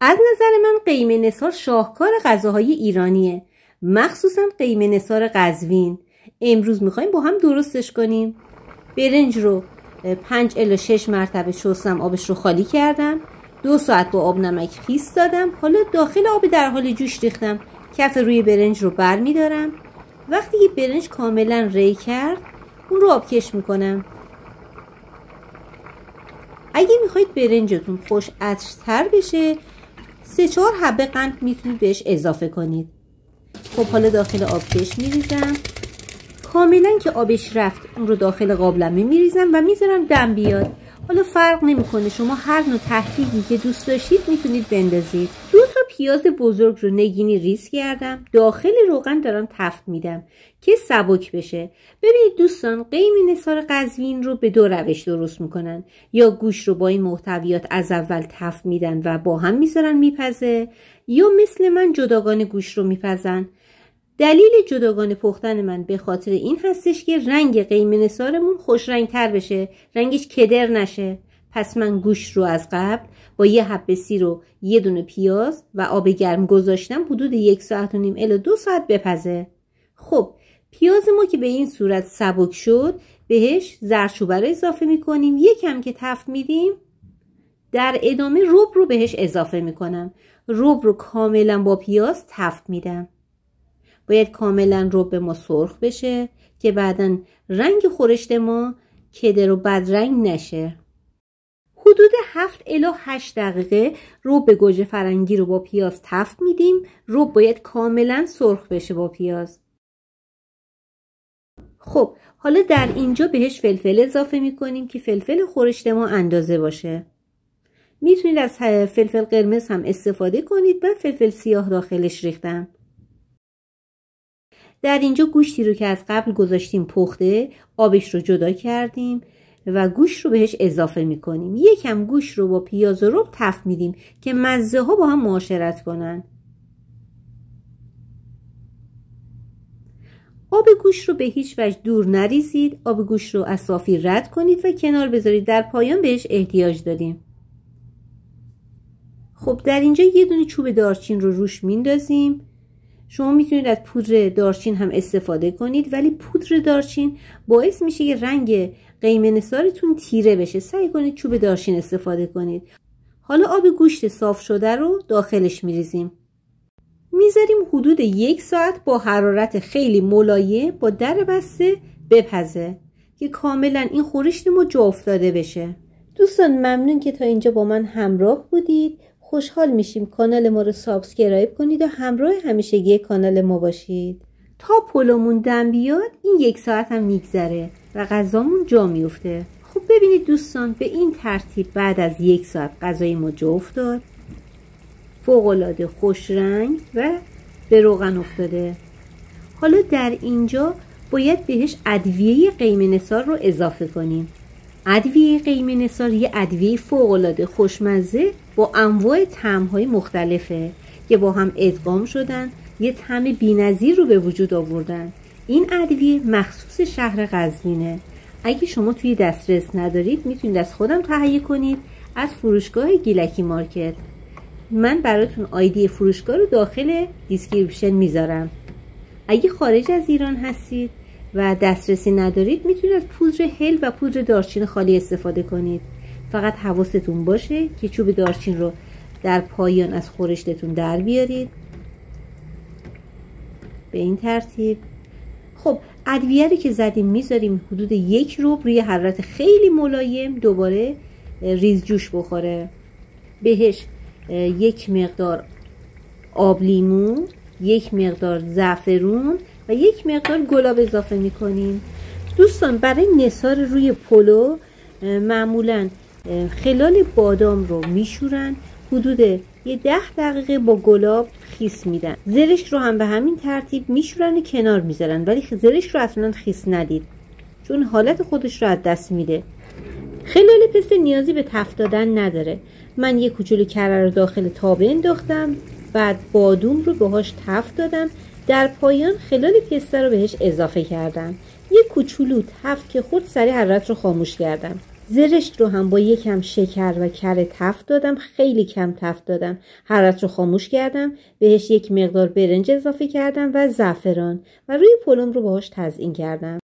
از نظر من قیمه نثار شاهکار غذاهای ایرانیه، مخصوصا قیمه نثار قزوین. امروز میخوایم با هم درستش کنیم. برنج رو 5 الی 6 مرتبه شستم، آبش رو خالی کردم، 2 ساعت با آب نمک خیس دادم. حالا داخل آب در حال جوش ریختم. کف روی برنج رو بر میدارم. وقتی که برنج کاملا ری کرد اون رو آبکش میکنم. اگه میخواید برنجتون خوش عطرتر بشه 3-4 حبه قند میتونید بهش اضافه کنید. خب حالا داخل آبکش میریزم. کاملا که آبش رفت اون رو داخل قابلمه میریزم و میذارم دم بیاد. حالا فرق نمیکنه، شما هر نوع تحریکی که دوست داشتید میتونید بندازید. 2 تا پیاز بزرگ رو نگینی ریز کردم، داخل روغن دارم تفت میدم که سبک بشه. ببینید دوستان، قیمه نثار قزوین رو به 2 روش درست میکنن. یا گوشت رو با این محتویات از اول تفت میدن و با هم میذارن میپزه، یا مثل من جداگانه گوشت رو میپزن. دلیل جداگانه پختن من به خاطر این هستش که رنگ قیمه نثارمون خوش رنگ تر بشه، رنگش کدر نشه. پس من گوشت رو از قبل با 1 حبه سیر و 1 دونه پیاز و آب گرم گذاشتم حدود 1.5 ساعت الی 2 ساعت بپزه. خب پیاز ما که به این صورت سبک شد، بهش زردچوبه رو اضافه میکنیم. یکم که تفت میدیم، در ادامه رب رو بهش اضافه میکنم. رب رو کاملا با پیاز تفت میدم. باید کاملا رب ما سرخ بشه که بعداً رنگ خورشت ما کدر و بدرنگ نشه. حدود 7 الی 8 دقیقه رب گوجه فرنگی رو با پیاز تفت میدیم. رب باید کاملا سرخ بشه با پیاز. خب حالا در اینجا بهش فلفل اضافه میکنیم که فلفل خورشت ما اندازه باشه. میتونید از فلفل قرمز هم استفاده کنید. من فلفل سیاه داخلش ریختم. در اینجا گوشتی رو که از قبل گذاشتیم پخته، آبش رو جدا کردیم و گوشت رو بهش اضافه میکنیم. یکم گوشت رو با پیاز و رب تفت میدیم که مزه ها با هم معاشرت کنن. آب گوشت رو به هیچ وجه دور نریزید. آب گوشت رو از صافی رد کنید و کنار بذارید. در پایان بهش احتیاج داریم. خب در اینجا 1 دونه چوب دارچین رو روش میندازیم. شما میتونید از پودر دارچین هم استفاده کنید، ولی پودر دارچین باعث میشه که رنگ قیمه نثارتون تیره بشه. سعی کنید چوب دارچین استفاده کنید. حالا آب گوشت صاف شده رو داخلش میریزیم. میذاریم حدود 1 ساعت با حرارت خیلی ملایم با در بسته بپزه که کاملا این خورشت ما جا افتاده بشه. دوستان ممنون که تا اینجا با من همراه بودید. خوشحال میشیم کانال ما رو سابسکرایب کنید و همراه همیشگی کانال ما باشید. تا پلومون دم بیاد این 1 ساعت هم میگذره و غذامون جا میفته. خب ببینید دوستان، به این ترتیب بعد از 1 ساعت غذای ما جا افتاد. فوق‌العاده خوش رنگ و به روغن افتاده. حالا در اینجا باید بهش ادویه قیمه نثار رو اضافه کنیم. ادویه قیمه نثار یه ادویه فوق‌العاده خوشمزه با انواع طعم‌های مختلفه که با هم ادغام شدن، یه طعم بی‌نظیر رو به وجود آوردن. این ادویه مخصوص شهر قزوینه. اگه شما توی دسترس ندارید میتونید از خودم تهیه کنید از فروشگاه گیلکی مارکت. من براتون آیدی فروشگاه رو داخل دیسکریپشن میذارم. اگه خارج از ایران هستید و دسترسی ندارید میتونید از پودر هل و پودر دارچین خالی استفاده کنید. فقط حواستون باشه که چوب دارچین رو در پایان از خورشتتون در بیارید به این ترتیب. خب ادویه رو که زدیم میذاریم حدود 1 ربع روی حرارت خیلی ملایم دوباره ریز جوش بخوره. بهش 1 مقدار آب لیمو، 1 مقدار زعفرون و 1 مقدار گلاب اضافه میکنیم. دوستان برای نثار روی پلو معمولا خلال بادام رو میشورن، حدود 10 دقیقه با گلاب خیس میدن. زرشک رو هم به همین ترتیب میشورن و کنار میذارن، ولی زرشک رو اصلا خیس ندید چون حالت خودش رو از دست میده. خلال پسته نیازی به تفت دادن نداره. من 1 کوچولو کره رو داخل تابه انداختم، بعد بادوم رو باهاش تفت دادم، در پایان خلال پسته رو بهش اضافه کردم. 1 کوچولو تفت که خود سریع حرارت رو خاموش کردم. زرشک رو هم با یکم شکر و کره تفت دادم، خیلی کم تفت دادم. حرارت رو خاموش کردم، بهش یک مقدار برنج اضافه کردم و زعفران و روی پلوم رو باهاش تزیین کردم.